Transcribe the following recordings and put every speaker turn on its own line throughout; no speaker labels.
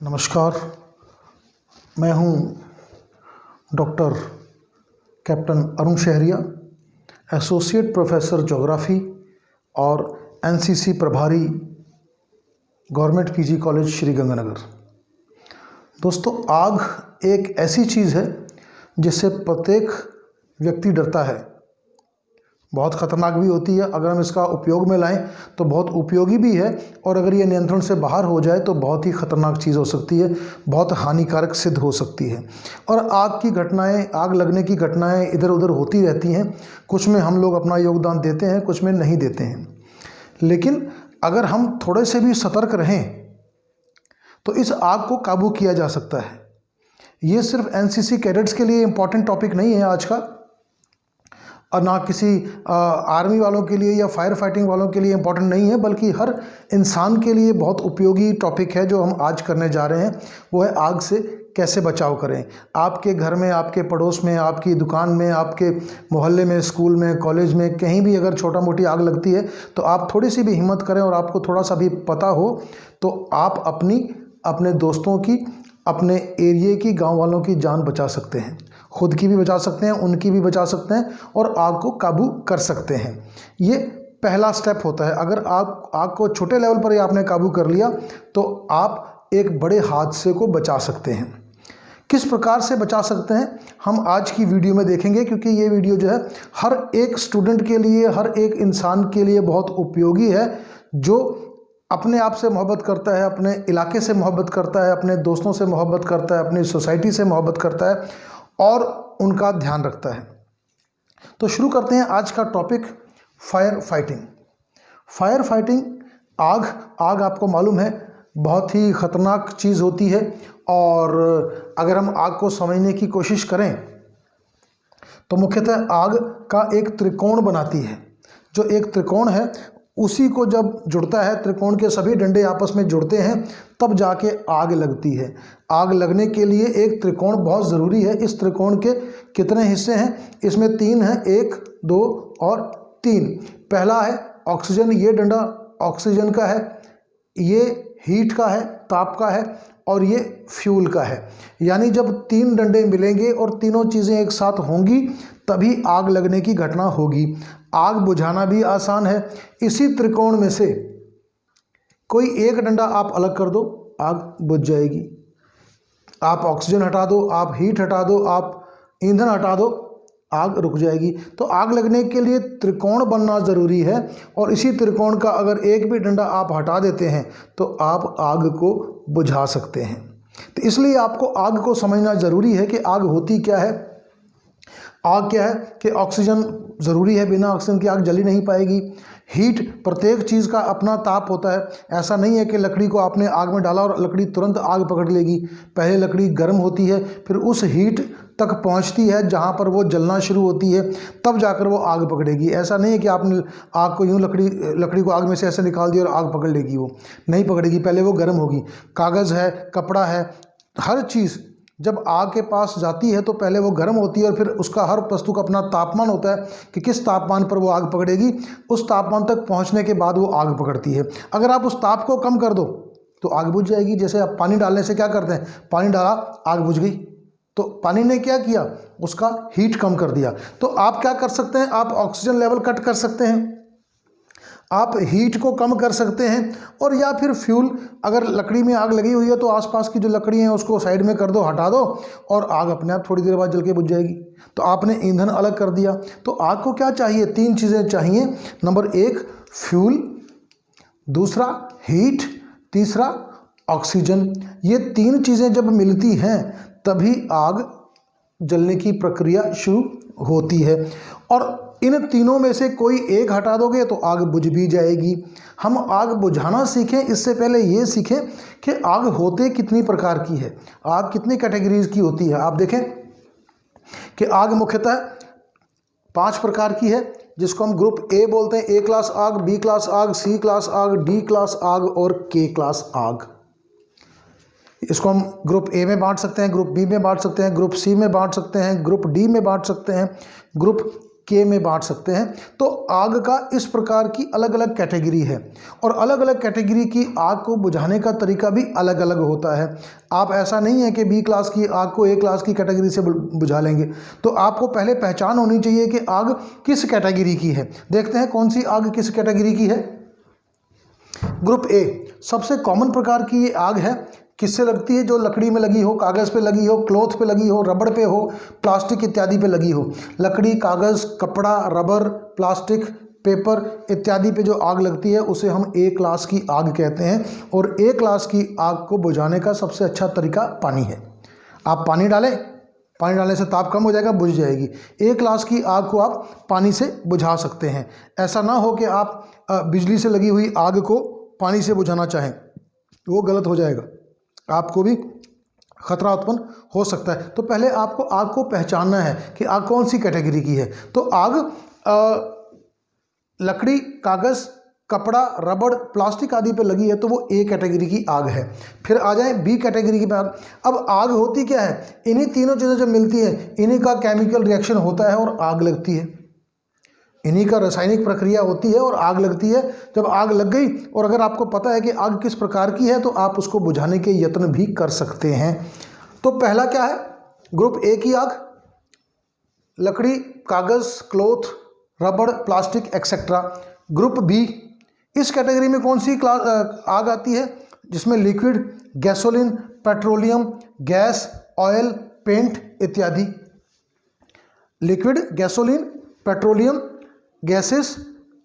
नमस्कार। मैं हूं doctor captain Arun Shahariya, associate professor geography और एनसीसी प्रभारी government PG college Sri Ganganagar. दोस्तों, आग एक ऐसी चीज़ है जिससे प्रत्येक व्यक्ति डरता है। बहुत ख़तरनाक भी होती है। अगर हम इसका उपयोग में लाएं तो बहुत उपयोगी भी है, और अगर ये नियंत्रण से बाहर हो जाए तो बहुत ही ख़तरनाक चीज़ हो सकती है, बहुत हानिकारक सिद्ध हो सकती है। और आग की घटनाएं, आग लगने की घटनाएं इधर उधर होती रहती हैं। कुछ में हम लोग अपना योगदान देते हैं, कुछ में नहीं देते हैं। लेकिन अगर हम थोड़े से भी सतर्क रहें तो इस आग को काबू किया जा सकता है। ये सिर्फ एनसीसी कैडेट्स के लिए इम्पॉर्टेंट टॉपिक नहीं है आज का, और ना किसी आर्मी वालों के लिए या फायर फाइटिंग वालों के लिए इम्पॉर्टेंट नहीं है, बल्कि हर इंसान के लिए बहुत उपयोगी टॉपिक है जो हम आज करने जा रहे हैं। वो है आग से कैसे बचाव करें। आपके घर में, आपके पड़ोस में, आपकी दुकान में, आपके मोहल्ले में, स्कूल में, कॉलेज में, कहीं भी अगर छोटा मोटी आग लगती है तो आप थोड़ी सी भी हिम्मत करें और आपको थोड़ा सा भी पता हो तो आप अपने दोस्तों की, अपने एरिए की, गाँव वालों की जान बचा सकते हैं। खुद की भी बचा सकते हैं, उनकी भी बचा सकते हैं, और आग को काबू कर सकते हैं। ये पहला स्टेप होता है। अगर आग को छोटे लेवल पर ही आपने काबू कर लिया तो आप एक बड़े हादसे को बचा सकते हैं। किस प्रकार से बचा सकते हैं हम आज की वीडियो में देखेंगे, क्योंकि ये वीडियो जो है हर एक स्टूडेंट के लिए, हर एक इंसान के लिए बहुत उपयोगी है, जो अपने आप से मोहब्बत करता है, अपने इलाके से मोहब्बत करता है, अपने दोस्तों से मोहब्बत करता है, अपनी सोसाइटी से मोहब्बत करता है और उनका ध्यान रखता है। तो शुरू करते हैं आज का topic, fire fighting. Fire fighting, आग आपको मालूम है बहुत ही ख़तरनाक चीज़ होती है, और अगर हम आग को समझने की कोशिश करें तो मुख्यतः आग का एक त्रिकोण बनाती है। जो एक त्रिकोण है उसी को जब जुड़ता है, त्रिकोण के सभी डंडे आपस में जुड़ते हैं, तब जाके आग लगती है। आग लगने के लिए एक त्रिकोण बहुत ज़रूरी है। इस त्रिकोण के कितने हिस्से हैं? इसमें 3 हैं, 1, 2 और 3। पहला है ऑक्सीजन, ये डंडा ऑक्सीजन का है, ये हीट का है, ताप का है, और ये फ्यूल का है। यानी जब 3 डंडे मिलेंगे और तीनों चीज़ें एक साथ होंगी तभी आग लगने की घटना होगी। आग बुझाना भी आसान है। इसी त्रिकोण में से कोई एक डंडा आप अलग कर दो, आग बुझ जाएगी। आप ऑक्सीजन हटा दो, आप हीट हटा दो, आप ईंधन हटा दो, आग रुक जाएगी। तो आग लगने के लिए त्रिकोण बनना ज़रूरी है, और इसी त्रिकोण का अगर एक भी डंडा आप हटा देते हैं तो आप आग को बुझा सकते हैं। तो इसलिए आपको आग को समझना ज़रूरी है कि आग होती क्या है। आग क्या है कि ऑक्सीजन ज़रूरी है, बिना ऑक्सीजन की आग जल ही नहीं पाएगी। हीट, प्रत्येक चीज़ का अपना ताप होता है। ऐसा नहीं है कि लकड़ी को आपने आग में डाला और लकड़ी तुरंत आग पकड़ लेगी। पहले लकड़ी गर्म होती है, फिर उस हीट तक पहुंचती है जहां पर वो जलना शुरू होती है, तब जाकर वो आग पकड़ेगी। ऐसा नहीं है कि आपने आग को यूँ लकड़ी को आग में से ऐसे निकाल दिया और आग पकड़ लेगी। वो नहीं पकड़ेगी, पहले वो गर्म होगी। कागज़ है, कपड़ा है, हर चीज़ जब आग के पास जाती है तो पहले वो गर्म होती है, और फिर उसका हर वस्तु का अपना तापमान होता है कि किस तापमान पर वो आग पकड़ेगी। उस तापमान तक पहुंचने के बाद वो आग पकड़ती है। अगर आप उस ताप को कम कर दो तो आग बुझ जाएगी। जैसे आप पानी डालने से क्या करते हैं, पानी डाला, आग बुझ गई। तो पानी ने क्या किया, उसका हीट कम कर दिया। तो आप क्या कर सकते हैं, आप ऑक्सीजन लेवल कट कर सकते हैं, आप हीट को कम कर सकते हैं, और या फिर फ्यूल, अगर लकड़ी में आग लगी हुई है तो आसपास की जो लकड़ी हैं उसको साइड में कर दो, हटा दो, और आग अपने आप थोड़ी देर बाद जल के बुझ जाएगी। तो आपने ईंधन अलग कर दिया। तो आग को क्या चाहिए, 3 चीज़ें चाहिए। नंबर 1 फ्यूल, दूसरा हीट, तीसरा ऑक्सीजन। ये 3 चीज़ें जब मिलती हैं तभी आग जलने की प्रक्रिया शुरू होती है, और इन तीनों में से कोई एक हटा दोगे तो आग बुझ भी जाएगी। हम आग बुझाना सीखें, इससे पहले ये सीखें कि आग होते कितनी प्रकार की है, आग कितनी कैटेगरीज की होती है। आप देखें कि आग मुख्यतः 5 प्रकार की है, जिसको हम ग्रुप ए बोलते हैं। A क्लास आग, B क्लास आग, C क्लास आग, D क्लास आग और K क्लास आग। इसको हम ग्रुप ए में बांट सकते हैं, ग्रुप बी में बांट सकते हैं, ग्रुप सी में बांट सकते हैं, ग्रुप डी में बांट सकते हैं, ग्रुप के में बांट सकते हैं। तो आग का इस प्रकार की अलग अलग कैटेगरी है और अलग अलग कैटेगरी की आग को बुझाने का तरीका भी अलग अलग होता है। आप ऐसा नहीं है कि बी क्लास की आग को ए क्लास की कैटेगरी से बुझा लेंगे। तो आपको पहले पहचान होनी चाहिए कि आग किस कैटेगरी की है। देखते हैं कौन सी आग किस कैटेगरी की है। ग्रुप ए सबसे कॉमन प्रकार की ये आग है। किससे लगती है? जो लकड़ी में लगी हो, कागज़ पे लगी हो, क्लॉथ पे लगी हो, रबड़ पे हो, प्लास्टिक इत्यादि पे लगी हो। लकड़ी, कागज़, कपड़ा, रबर, प्लास्टिक, पेपर इत्यादि पे जो आग लगती है उसे हम ए क्लास की आग कहते हैं। और ए क्लास की आग को बुझाने का सबसे अच्छा तरीका पानी है। आप पानी डालें, पानी डालने से ताप कम हो जाएगा, बुझ जाएगी। ए क्लास की आग को आप पानी से बुझा सकते हैं। ऐसा ना हो कि आप बिजली से लगी हुई आग को पानी से बुझाना चाहें, वो गलत हो जाएगा, आपको भी खतरा उत्पन्न हो सकता है। तो पहले आपको आग को पहचानना है कि आग कौन सी कैटेगरी की है। तो आग लकड़ी, कागज़, कपड़ा, रबड़, प्लास्टिक आदि पे लगी है तो वो ए कैटेगरी की आग है। फिर आ जाए बी कैटेगरी की बात। अब आग होती क्या है? इन्हीं तीनों चीज़ें जब मिलती हैं इन्हीं का केमिकल रिएक्शन होता है और आग लगती है। इन्हीं का रासायनिक प्रक्रिया होती है और आग लगती है। जब आग लग गई और अगर आपको पता है कि आग किस प्रकार की है तो आप उसको बुझाने के यत्न भी कर सकते हैं। तो पहला क्या है? ग्रुप ए की आग, लकड़ी, कागज़, क्लॉथ, रबड़, प्लास्टिक एक्सेट्रा। ग्रुप बी, इस कैटेगरी में कौन सी आग आती है? जिसमें liquid, gasoline, petroleum, gas, oil, paint इत्यादि। Liquid, gasoline, petroleum, gases,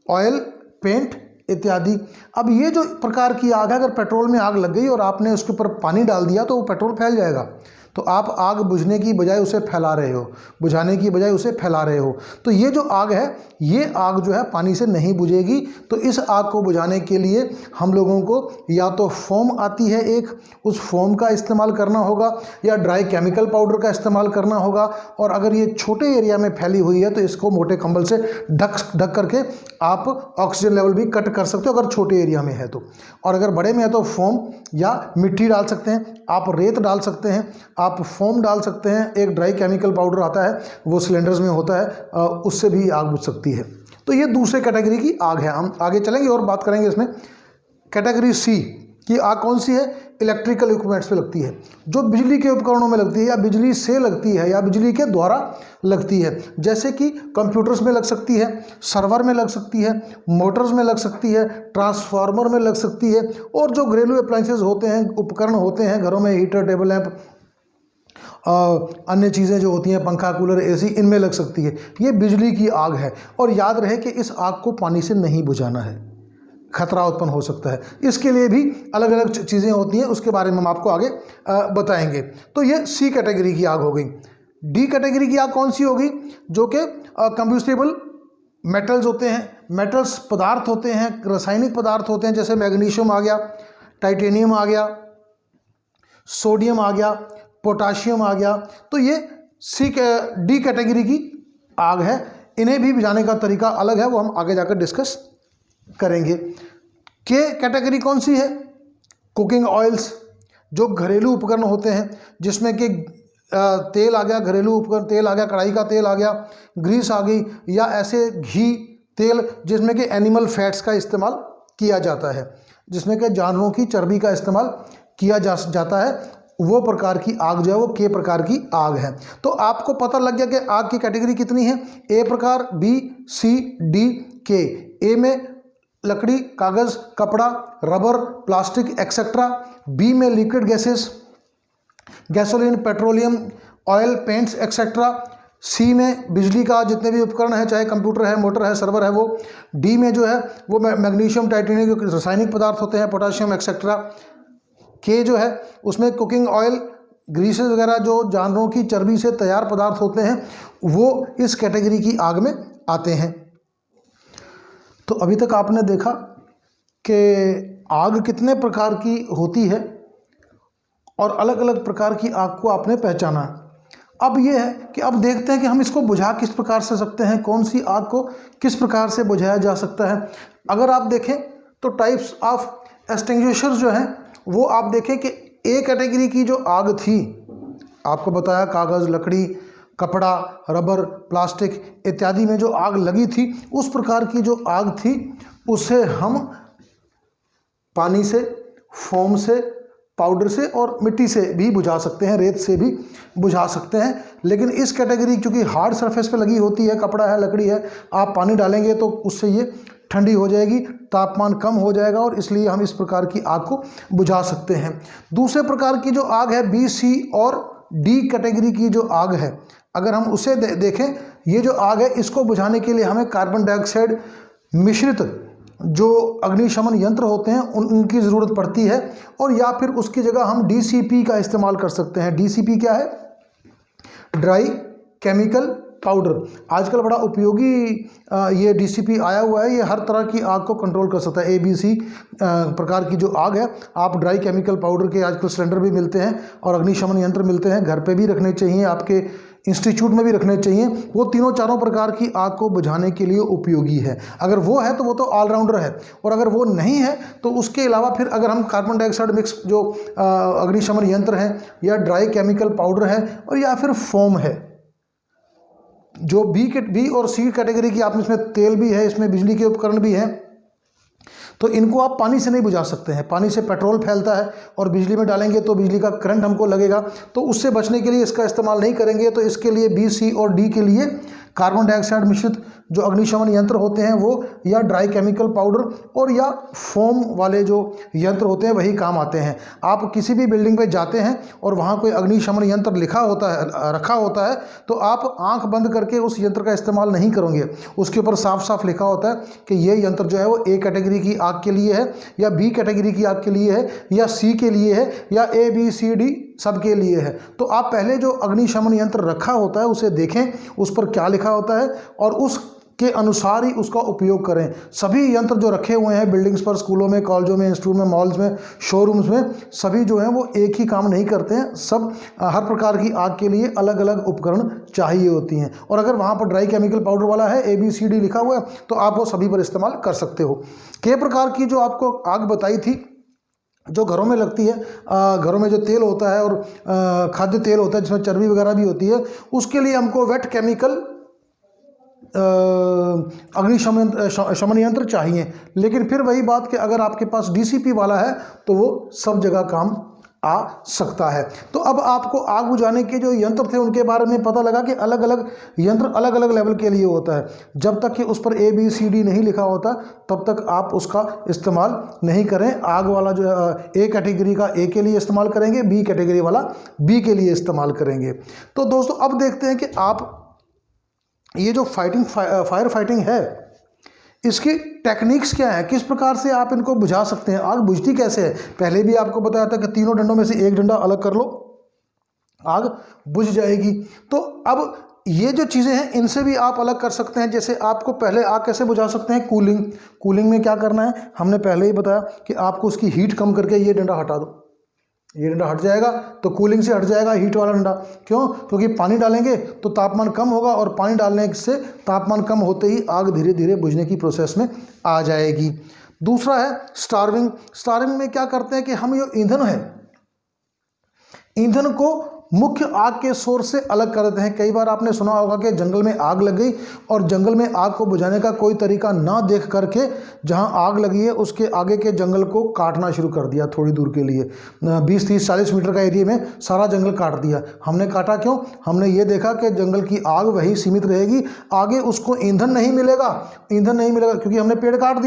oil, paint इत्यादि। अब ये जो प्रकार की आग है, अगर पेट्रोल में आग लग गई और आपने उसके ऊपर पानी डाल दिया तो वो पेट्रोल फैल जाएगा। तो आप आग बुझने की बजाय उसे फैला रहे हो, बुझाने की बजाय उसे फैला रहे हो। तो ये जो आग है, ये आग जो है पानी से नहीं बुझेगी। तो इस आग को बुझाने के लिए हम लोगों को या तो फोम आती है एक, उस फोम का इस्तेमाल करना होगा, या ड्राई केमिकल पाउडर का इस्तेमाल करना होगा। और अगर ये छोटे एरिया में फैली हुई है तो इसको मोटे कंबल से ढक करके आप ऑक्सीजन लेवल भी कट कर सकते हो अगर छोटे एरिया में है तो। और अगर बड़े में है तो फोम या मिट्टी डाल सकते हैं, आप रेत डाल सकते हैं, आप फोम डाल सकते हैं। एक ड्राई केमिकल पाउडर आता है, वो सिलेंडर्स में होता है, उससे भी आग बुझ सकती है। तो ये दूसरे कैटेगरी की आग है। हम आगे चलेंगे और बात करेंगे इसमें। कैटेगरी सी की आग कौन सी है? इलेक्ट्रिकल इक्विपमेंट्स पे लगती है, जो बिजली के उपकरणों में लगती है या बिजली से लगती है या बिजली के द्वारा लगती है। जैसे कि कंप्यूटर्स में लग सकती है, सर्वर में लग सकती है, मोटर्स में लग सकती है, ट्रांसफार्मर में लग सकती है। और जो घरेलू अप्लायंसेज होते हैं, उपकरण होते हैं घरों में, हीटर, टेबल लैंप, अन्य चीज़ें जो होती हैं, पंखा, कूलर, एसी, इनमें लग सकती है। ये बिजली की आग है। और याद रहे कि इस आग को पानी से नहीं बुझाना है, खतरा उत्पन्न हो सकता है। इसके लिए भी अलग अलग चीज़ें होती हैं, उसके बारे में हम आपको आगे बताएंगे। तो ये सी कैटेगरी की आग हो गई। डी कैटेगरी की आग कौन सी होगी? जो कि कंब्यूस्टिबल मेटल्स होते हैं, मेटल्स पदार्थ होते हैं, रासायनिक पदार्थ होते हैं। जैसे मैग्नीशियम आ गया, टाइटेनियम आ गया, सोडियम आ गया, पोटाशियम आ गया। तो ये डी कैटेगरी की आग है। इन्हें भी बुझाने का तरीका अलग है, वो हम आगे जाकर डिस्कस करेंगे। के कैटेगरी कौन सी है? कुकिंग ऑयल्स, जो घरेलू उपकरण होते हैं, जिसमें कि तेल आ गया, घरेलू उपकरण, तेल आ गया, कढ़ाई का तेल आ गया, ग्रीस आ गई, या ऐसे घी, तेल जिसमें कि एनिमल फैट्स का इस्तेमाल किया जाता है, जिसमें कि जानवरों की चर्बी का इस्तेमाल किया जाता है। वो प्रकार की आग जो है वो के प्रकार की आग है। तो आपको पता लग गया कि आग की कैटेगरी कितनी है। ए प्रकार, बी, सी, डी, के। ए में लकड़ी, कागज़, कपड़ा, रबर, प्लास्टिक एक्सेट्रा। बी में liquid gases, gasoline, petroleum, oil, paints etcetera. C में बिजली का जितने भी उपकरण है, चाहे कंप्यूटर है, मोटर है, सर्वर है वो। डी में जो है वो मैग्नीशियम, टाइटेनियम, जो रासायनिक पदार्थ होते हैं, पोटाशियम एक्सेट्रा। के जो है उसमें कुकिंग ऑयल, ग्रीसेस वगैरह जो जानवरों की चर्बी से तैयार पदार्थ होते हैं, वो इस कैटेगरी की आग में आते हैं। तो अभी तक आपने देखा कि आग कितने प्रकार की होती है और अलग अलग प्रकार की आग को आपने पहचाना। अब ये है कि अब देखते हैं कि हम इसको बुझा किस प्रकार से सकते हैं, कौन सी आग को किस प्रकार से बुझाया जा सकता है। अगर आप देखें तो टाइप्स ऑफ एक्सटिंग्विशर्स जो हैं वो आप देखें कि ए कैटेगरी की जो आग थी, आपको बताया कागज़, लकड़ी, कपड़ा, रबर, प्लास्टिक इत्यादि में जो आग लगी थी, उस प्रकार की जो आग थी उसे हम पानी से, फोम से, पाउडर से और मिट्टी से भी बुझा सकते हैं, रेत से भी बुझा सकते हैं। लेकिन इस कैटेगरी, क्योंकि हार्ड सरफेस पे लगी होती है, कपड़ा है, लकड़ी है, आप पानी डालेंगे तो उससे ये ठंडी हो जाएगी, तापमान कम हो जाएगा और इसलिए हम इस प्रकार की आग को बुझा सकते हैं। दूसरे प्रकार की जो आग है बी, सी और डी कैटेगरी की जो आग है, अगर हम उसे देखें, ये जो आग है इसको बुझाने के लिए हमें कार्बन डाइऑक्साइड मिश्रित जो अग्निशमन यंत्र होते हैं उनकी ज़रूरत पड़ती है, और या फिर उसकी जगह हम डीसीपी का इस्तेमाल कर सकते हैं। डीसीपी क्या है? Dry chemical powder. आजकल बड़ा उपयोगी ये डीसीपी आया हुआ है, ये हर तरह की आग को कंट्रोल कर सकता है। ABC प्रकार की जो आग है, आप ड्राई केमिकल पाउडर के आजकल सिलेंडर भी मिलते हैं और अग्निशमन यंत्र मिलते हैं, घर पे भी रखने चाहिए, आपके इंस्टीट्यूट में भी रखने चाहिए। वो तीनों चारों प्रकार की आग को बुझाने के लिए उपयोगी है। अगर वो है तो वो तो ऑलराउंडर है, और अगर वो नहीं है तो उसके अलावा फिर अगर हम कार्बन डाइऑक्साइड मिक्स जो अग्निशमन यंत्र है, या ड्राई केमिकल पाउडर है, और या फिर फोम है, जो बी और सी कैटेगरी की, आप इसमें तेल भी है, इसमें बिजली के उपकरण भी हैं, तो इनको आप पानी से नहीं बुझा सकते हैं। पानी से पेट्रोल फैलता है और बिजली में डालेंगे तो बिजली का करंट हमको लगेगा, तो उससे बचने के लिए इसका इस्तेमाल नहीं करेंगे। तो इसके लिए बी, सी और डी के लिए कार्बन डाइऑक्साइड मिश्रित जो अग्निशमन यंत्र होते हैं वो या ड्राई केमिकल पाउडर और या फोम वाले जो यंत्र होते हैं वही काम आते हैं। आप किसी भी बिल्डिंग पे जाते हैं और वहाँ कोई अग्निशमन यंत्र रखा होता है तो आप आंख बंद करके उस यंत्र का इस्तेमाल नहीं करोगे। उसके ऊपर साफ साफ लिखा होता है कि ये यंत्र जो है वो ए कैटेगरी की आग के लिए है, या बी कैटेगरी की आग के लिए है, या सी के लिए है, या ए, बी, सी, डी सबके लिए है। तो आप पहले जो अग्निशमन यंत्र रखा होता है उसे देखें, उस पर क्या लिखा होता है और उसके अनुसार ही उसका उपयोग करें। सभी यंत्र जो रखे हुए हैं बिल्डिंग्स पर, स्कूलों में, कॉलेजों में, इंस्टीट्यूट में, मॉल्स में, शोरूम्स में, सभी जो हैं वो एक ही काम नहीं करते हैं। सब हर प्रकार की आग के लिए अलग अलग उपकरण चाहिए होती हैं। और अगर वहाँ पर ड्राई केमिकल पाउडर वाला है, ABCD लिखा हुआ है, तो आप वो सभी पर इस्तेमाल कर सकते हो। कई प्रकार की जो आपको आग बताई थी जो घरों में लगती है, घरों में जो तेल होता है और खाद्य तेल होता है जिसमें चर्बी वगैरह भी होती है, उसके लिए हमको वेट केमिकल अग्निशमन यंत्र चाहिए। लेकिन फिर वही बात कि अगर आपके पास डीसीपी वाला है तो वो सब जगह काम आ सकता है। तो अब आपको आग बुझाने के जो यंत्र थे उनके बारे में पता लगा कि अलग अलग यंत्र अलग अलग लेवल के लिए होता है। जब तक कि उस पर ABCD नहीं लिखा होता तब तक आप उसका इस्तेमाल नहीं करें। आग वाला जो ए कैटेगरी का ए के लिए इस्तेमाल करेंगे, बी कैटेगरी वाला बी के लिए इस्तेमाल करेंगे। तो दोस्तों अब देखते हैं कि आप ये जो फायर फाइटिंग है इसकी टेक्निक्स क्या है, किस प्रकार से आप इनको बुझा सकते हैं, आग बुझती कैसे है। पहले भी आपको बताया था कि तीनों डंडों में से एक डंडा अलग कर लो, आग बुझ जाएगी। तो अब ये जो चीज़ें हैं इनसे भी आप अलग कर सकते हैं। जैसे आपको पहले आग कैसे बुझा सकते हैं, कूलिंग में क्या करना है, हमने पहले ही बताया कि आपको उसकी हीट कम करके ये डंडा हटा दो, ये डंडा हट जाएगा तो कूलिंग से हट जाएगा हीट वाला डंडा। क्यों? क्योंकि पानी डालेंगे तो तापमान कम होगा और पानी डालने से तापमान कम होते ही आग धीरे धीरे बुझने की प्रोसेस में आ जाएगी। दूसरा है स्टार्विंग में क्या करते हैं कि हम ये ईंधन है, ईंधन को मुख्य आग के सोर्स से अलग कर देते हैं। कई बार आपने सुना होगा कि जंगल में आग लग गई और जंगल में आग को बुझाने का कोई तरीका ना देख करके जहां आग लगी है उसके आगे के जंगल को काटना शुरू कर दिया थोड़ी दूर के लिए, 20, 30, 40 मीटर का एरिया में सारा जंगल काट दिया। हमने काटा क्यों? हमने ये देखा कि जंगल की आग वही सीमित रहेगी, आगे उसको ईंधन नहीं मिलेगा क्योंकि हमने पेड़ काट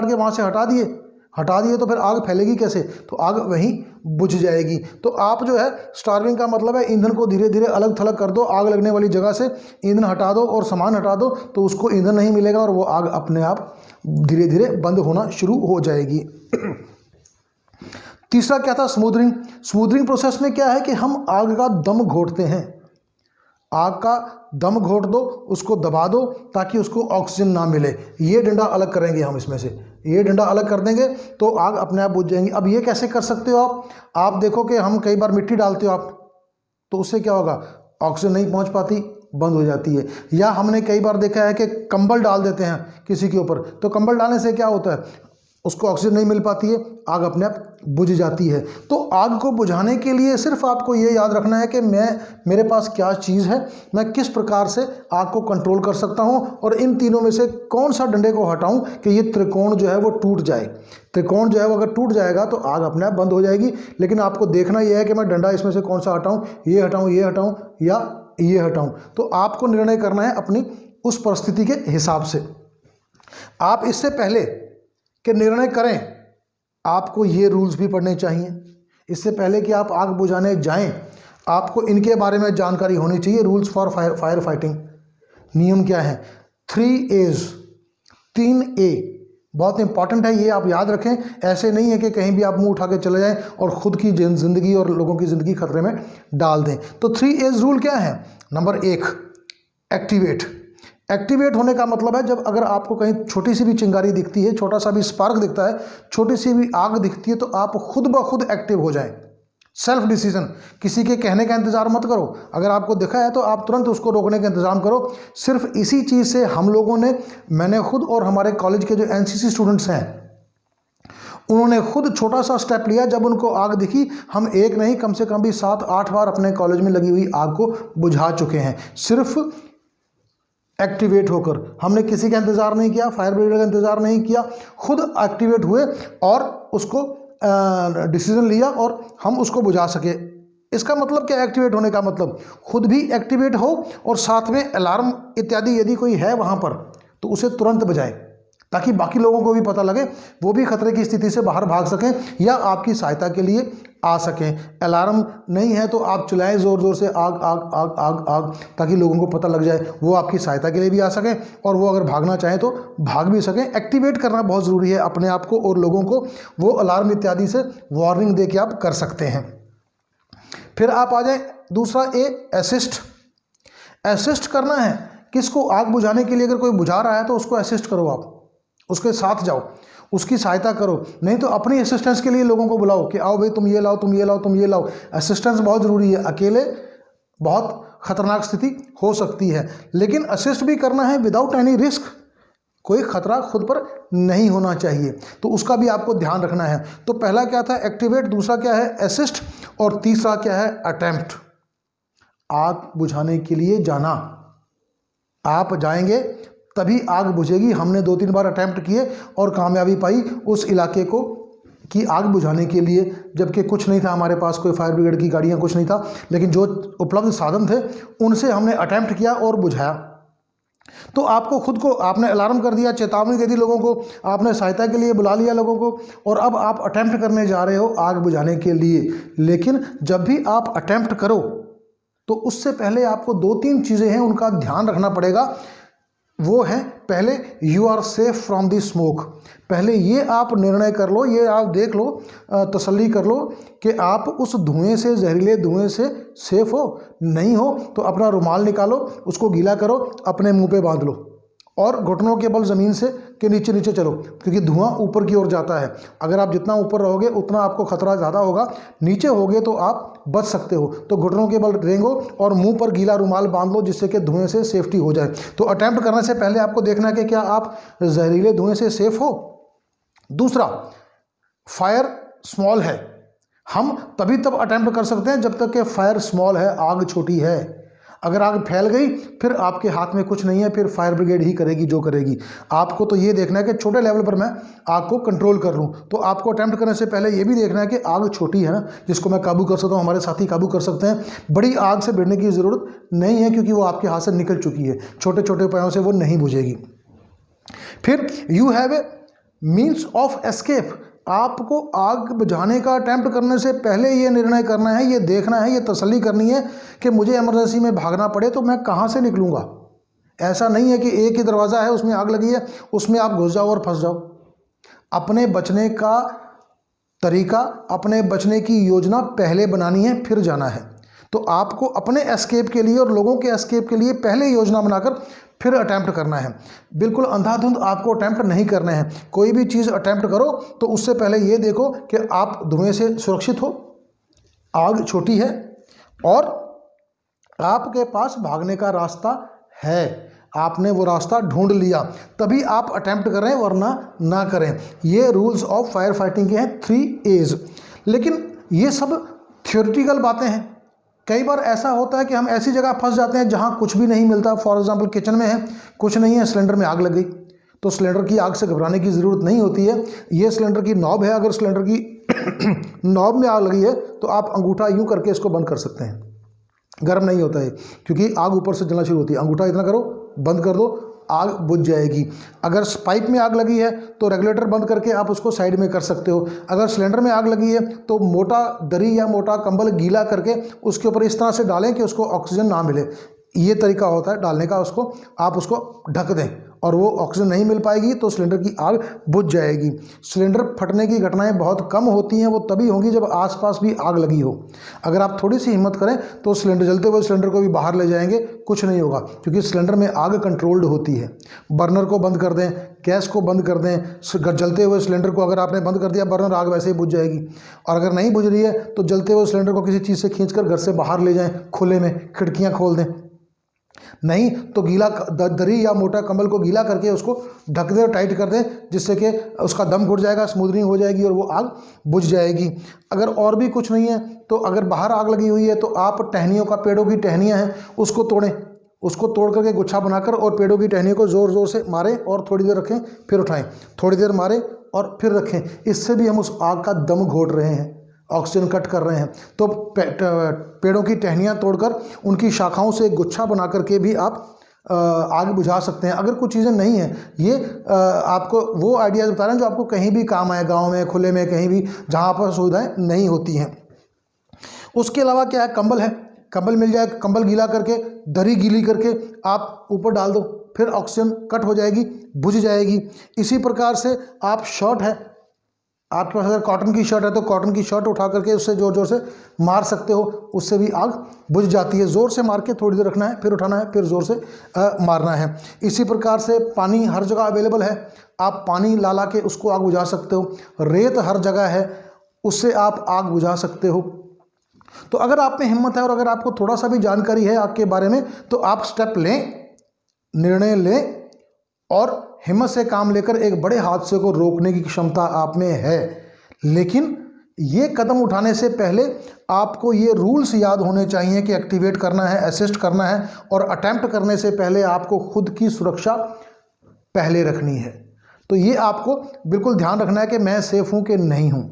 के वहाँ से हटा दिए तो फिर आग फैलेगी कैसे, तो आग वहीं बुझ जाएगी। तो आप जो है स्टार्विंग का मतलब है ईंधन को धीरे धीरे अलग थलग कर दो, आग लगने वाली जगह से ईंधन हटा दो और सामान हटा दो तो उसको ईंधन नहीं मिलेगा और वो आग अपने आप धीरे धीरे बंद होना शुरू हो जाएगी। तीसरा क्या था, स्मूदरिंग प्रोसेस में क्या है कि हम आग का दम घोटते हैं, आग का दम घोट दो, उसको दबा दो ताकि उसको ऑक्सीजन ना मिले। ये डंडा अलग करेंगे हम, इसमें से ये डंडा अलग कर देंगे तो आग अपने आप बुझ जाएंगी। अब ये कैसे कर सकते हो आप देखो कि हम कई बार मिट्टी डालते हो आप, तो उससे क्या होगा, ऑक्सीजन नहीं पहुंच पाती, बंद हो जाती है। या हमने कई बार देखा है कि कंबल डाल देते हैं किसी के ऊपर, तो कंबल डालने से क्या होता है, उसको ऑक्सीजन नहीं मिल पाती है, आग अपने आप बुझ जाती है। तो आग को बुझाने के लिए सिर्फ आपको ये याद रखना है कि मेरे पास क्या चीज़ है, मैं किस प्रकार से आग को कंट्रोल कर सकता हूँ और इन तीनों में से कौन सा डंडे को हटाऊँ कि ये त्रिकोण जो है वो टूट जाए। त्रिकोण जो है वो अगर टूट जाएगा तो आग अपने आप बंद हो जाएगी। लेकिन आपको देखना यह है कि मैं डंडा इसमें से कौन सा हटाऊँ, ये हटाऊँ, ये हटाऊँ या ये हटाऊँ। तो आपको निर्णय करना है अपनी उस परिस्थिति के हिसाब से। आप इससे पहले कि निर्णय करें, आपको ये रूल्स भी पढ़ने चाहिए। इससे पहले कि आप आग बुझाने जाएं, आपको इनके बारे में जानकारी होनी चाहिए। रूल्स फॉर फायर फाइटिंग, नियम क्या है? 3A's, 3A बहुत इंपॉर्टेंट है, ये आप याद रखें। ऐसे नहीं है कि कहीं भी आप मुंह उठा के चले जाएं और ख़ुद की ज़िंदगी और लोगों की ज़िंदगी खतरे में डाल दें। तो 3A's रूल क्या है? Number 1, activate. एक्टिवेट होने का मतलब है जब अगर आपको कहीं छोटी सी भी चिंगारी दिखती है, छोटा सा भी स्पार्क दिखता है, छोटी सी भी आग दिखती है, तो आप खुद ब खुद एक्टिव हो जाएं। सेल्फ डिसीजन, किसी के कहने का इंतज़ार मत करो। अगर आपको दिखा है तो आप तुरंत उसको रोकने का इंतज़ाम करो। सिर्फ इसी चीज़ से हम लोगों ने, मैंने खुद और हमारे कॉलेज के जो NCC स्टूडेंट्स हैं, उन्होंने खुद छोटा सा स्टेप लिया। जब उनको आग दिखी, हम एक नहीं कम से कम भी 7-8 बार अपने कॉलेज में लगी हुई आग को बुझा चुके हैं, सिर्फ एक्टिवेट होकर। हमने किसी का इंतज़ार नहीं किया, फायर ब्रिगेड का इंतज़ार नहीं किया, खुद एक्टिवेट हुए और उसको डिसीजन लिया और हम उसको बुझा सके। इसका मतलब क्या? एक्टिवेट होने का मतलब खुद भी एक्टिवेट हो और साथ में अलार्म इत्यादि यदि कोई है वहाँ पर तो उसे तुरंत बजाए, ताकि बाकी लोगों को भी पता लगे, वो भी खतरे की स्थिति से बाहर भाग सकें या आपकी सहायता के लिए आ सकें। अलार्म नहीं है तो आप चलाएं ज़ोर ज़ोर से, आग आग आग आग आग, ताकि लोगों को पता लग जाए, वो आपकी सहायता के लिए भी आ सकें और वो अगर भागना चाहें तो भाग भी सकें। एक्टिवेट करना बहुत ज़रूरी है अपने आप को और लोगों को। वो अलार्म इत्यादि से वार्निंग दे के आप कर सकते हैं। फिर आप आ जाएँ दूसरा A, असिस्ट। असिस्ट करना है किसको? आग बुझाने के लिए अगर कोई बुझा रहा है तो उसको असिस्ट करो, आप उसके साथ जाओ, उसकी सहायता करो। नहीं तो अपनी असिस्टेंस के लिए लोगों को बुलाओ कि आओ भाई तुम ये लाओ, तुम ये लाओ, तुम ये लाओ। असिस्टेंस बहुत ज़रूरी है, अकेले बहुत खतरनाक स्थिति हो सकती है। लेकिन असिस्ट भी करना है विदाउट एनी रिस्क, कोई खतरा खुद पर नहीं होना चाहिए, तो उसका भी आपको ध्यान रखना है। तो पहला क्या था? एक्टिवेट, दूसरा क्या है? असिस्ट, और तीसरा क्या है? अटेम्प्ट। आग बुझाने के लिए जाना, आप जाएंगे तभी आग बुझेगी। हमने 2-3 बार अटैम्प्ट किए और कामयाबी पाई उस इलाके को की आग बुझाने के लिए, जबकि कुछ नहीं था हमारे पास, कोई फायर ब्रिगेड की गाड़ियां कुछ नहीं था, लेकिन जो उपलब्ध साधन थे उनसे हमने अटैम्प्ट किया और बुझाया। तो आपको खुद को, आपने अलार्म कर दिया, चेतावनी दे दी लोगों को, आपने सहायता के लिए बुला लिया लोगों को, और अब आप अटैम्प्ट करने जा रहे हो आग बुझाने के लिए। लेकिन जब भी आप अटैम्प्ट करो तो उससे पहले आपको 2-3 चीज़ें हैं उनका ध्यान रखना पड़ेगा। वो है, पहले you are safe from the smoke. पहले ये आप निर्णय कर लो, ये आप देख लो, तसल्ली कर लो कि आप उस धुएं से, जहरीले धुएं से सेफ हो। नहीं हो तो अपना रुमाल निकालो, उसको गीला करो, अपने मुंह पे बांध लो और घुटनों के बल ज़मीन से के नीचे नीचे चलो, क्योंकि धुआं ऊपर की ओर जाता है। अगर आप जितना ऊपर रहोगे उतना आपको खतरा ज़्यादा होगा, नीचे होगे तो आप बच सकते हो। तो घुटनों के बल रेंगो और मुंह पर गीला रुमाल बांध लो, जिससे कि धुएं से सेफ्टी हो जाए। तो अटैम्प्ट करने से पहले आपको देखना है कि क्या आप जहरीले धुएं से सेफ हो। दूसरा, फायर स्मॉल है। हम तभी तब अटैम्प्ट कर सकते हैं जब तक कि फायर स्मॉल है, आग छोटी है। अगर आग फैल गई फिर आपके हाथ में कुछ नहीं है, फिर फायर ब्रिगेड ही करेगी जो करेगी। आपको तो ये देखना है कि छोटे लेवल पर मैं आग को कंट्रोल कर लूँ। तो आपको अटैम्प्ट करने से पहले ये भी देखना है कि आग छोटी है ना, जिसको मैं काबू कर सकता हूँ, हमारे साथी काबू कर सकते हैं। बड़ी आग से भिड़ने की ज़रूरत नहीं है, क्योंकि वो आपके हाथ से निकल चुकी है। छोटे छोटे उपायों से वो नहीं बुझेगी। फिर you have a means of escape. आपको आग बुझाने का अटैम्प्ट करने से पहले ये निर्णय करना है, ये देखना है, ये तसल्ली करनी है कि मुझे इमरजेंसी में भागना पड़े तो मैं कहाँ से निकलूँगा। ऐसा नहीं है कि एक ही दरवाज़ा है, उसमें आग लगी है, उसमें आप घुस जाओ और फंस जाओ। अपने बचने का तरीका, अपने बचने की योजना पहले बनानी है, फिर जाना है। तो आपको अपने एस्केप के लिए और लोगों के एस्केप के लिए पहले योजना बनाकर फिर अटैम्प्ट करना है। बिल्कुल अंधाधुंध आपको अटैम्प्ट नहीं करना है। कोई भी चीज़ अटैम्प्ट करो तो उससे पहले ये देखो कि आप धुएं से सुरक्षित हो, आग छोटी है और आपके पास भागने का रास्ता है। आपने वो रास्ता ढूंढ लिया तभी आप अटैम्प्ट करें, वरना ना करें। ये रूल्स ऑफ फायर फाइटिंग के हैं 3 A's। लेकिन ये सब थ्योरेटिकल बातें हैं। कई बार ऐसा होता है कि हम ऐसी जगह फंस जाते हैं जहाँ कुछ भी नहीं मिलता। फॉर एग्जांपल किचन में है, कुछ नहीं है, सिलेंडर में आग लग गई, तो सिलेंडर की आग से घबराने की ज़रूरत नहीं होती है। ये सिलेंडर की नॉब है, अगर सिलेंडर की नॉब में आग लगी है तो आप अंगूठा यूँ करके इसको बंद कर सकते हैं। गर्म नहीं होता है क्योंकि आग ऊपर से जलना शुरू होती है। अंगूठा इतना करो, बंद कर दो, आग बुझ जाएगी। अगर पाइप में आग लगी है तो रेगुलेटर बंद करके आप उसको साइड में कर सकते हो। अगर सिलेंडर में आग लगी है तो मोटा दरी या मोटा कंबल गीला करके उसके ऊपर इस तरह से डालें कि उसको ऑक्सीजन ना मिले। ये तरीका होता है डालने का, उसको आप उसको ढक दें और वो ऑक्सीजन नहीं मिल पाएगी तो सिलेंडर की आग बुझ जाएगी। सिलेंडर फटने की घटनाएं बहुत कम होती हैं, वो तभी होंगी जब आसपास भी आग लगी हो। अगर आप थोड़ी सी हिम्मत करें तो सिलेंडर जलते हुए सिलेंडर को भी बाहर ले जाएंगे, कुछ नहीं होगा, क्योंकि सिलेंडर में आग कंट्रोल्ड होती है। बर्नर को बंद कर दें, गैस को बंद कर दें। जलते हुए सिलेंडर को अगर आपने बंद कर दिया, बर्नर आग वैसे ही बुझ जाएगी। और अगर नहीं बुझ रही है तो जलते हुए सिलेंडर को किसी चीज़ से खींचकर घर से बाहर ले जाएं, खुले में, खिड़कियाँ खोल दें। नहीं तो गीला दरी या मोटा कंबल को गीला करके उसको ढक दें और टाइट कर दें, जिससे कि उसका दम घुट जाएगा, स्मूदनिंग हो जाएगी और वो आग बुझ जाएगी। अगर और भी कुछ नहीं है तो अगर बाहर आग लगी हुई है तो आप टहनियों का, पेड़ों की टहनियाँ हैं उसको तोड़ें, उसको तोड़ करके गुच्छा बनाकर और पेड़ों की टहनियों को ज़ोर ज़ोर से मारें और थोड़ी देर रखें, फिर उठाएं, थोड़ी देर मारें और फिर रखें। इससे भी हम उस आग का दम घोट रहे हैं, ऑक्सीजन कट कर रहे हैं। तो पेड़ों की टहनियाँ तोड़कर उनकी शाखाओं से एक गुच्छा बना करके भी आप आग बुझा सकते हैं। अगर कुछ चीज़ें नहीं हैं, ये आपको वो आइडियाज़ बता रहे हैं जो आपको कहीं भी काम आए, गांव में, खुले में, कहीं भी जहां पर सुविधाएं नहीं होती हैं। उसके अलावा क्या है, कंबल है, कंबल मिल जाए, कंबल गीला करके, दरी गीली करके आप ऊपर डाल दो, फिर ऑक्सीजन कट हो जाएगी, बुझ जाएगी। इसी प्रकार से आप शर्ट है, आपके पास अगर कॉटन की शर्ट है तो कॉटन की शर्ट उठा करके उससे ज़ोर ज़ोर से मार सकते हो, उससे भी आग बुझ जाती है। ज़ोर से मार के थोड़ी देर रखना है, फिर उठाना है, फिर ज़ोर से मारना है। इसी प्रकार से पानी हर जगह अवेलेबल है, आप पानी ला के उसको आग बुझा सकते हो। रेत हर जगह है, उससे आप आग बुझा सकते हो। तो अगर आप में हिम्मत है और अगर आपको थोड़ा सा भी जानकारी है आग के बारे में तो आप स्टेप लें, निर्णय लें और हिम्मत से काम लेकर एक बड़े हादसे को रोकने की क्षमता आप में है। लेकिन ये कदम उठाने से पहले आपको ये रूल्स याद होने चाहिए कि एक्टिवेट करना है, असिस्ट करना है और अटेम्प्ट करने से पहले आपको खुद की सुरक्षा पहले रखनी है। तो ये आपको बिल्कुल ध्यान रखना है कि मैं सेफ हूँ कि नहीं हूँ।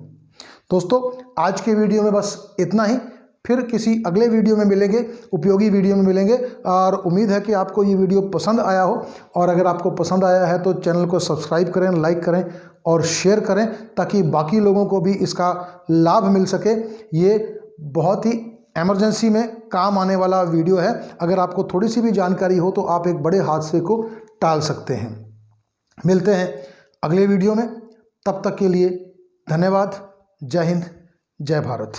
दोस्तों, आज के वीडियो में बस इतना ही। फिर किसी अगले वीडियो में मिलेंगे, उपयोगी वीडियो में मिलेंगे। और उम्मीद है कि आपको ये वीडियो पसंद आया हो, और अगर आपको पसंद आया है तो चैनल को सब्सक्राइब करें, लाइक करें और शेयर करें, ताकि बाकी लोगों को भी इसका लाभ मिल सके। ये बहुत ही इमरजेंसी में काम आने वाला वीडियो है। अगर आपको थोड़ी सी भी जानकारी हो तो आप एक बड़े हादसे को टाल सकते हैं। मिलते हैं अगले वीडियो में, तब तक के लिए धन्यवाद। जय हिंद, जय भारत।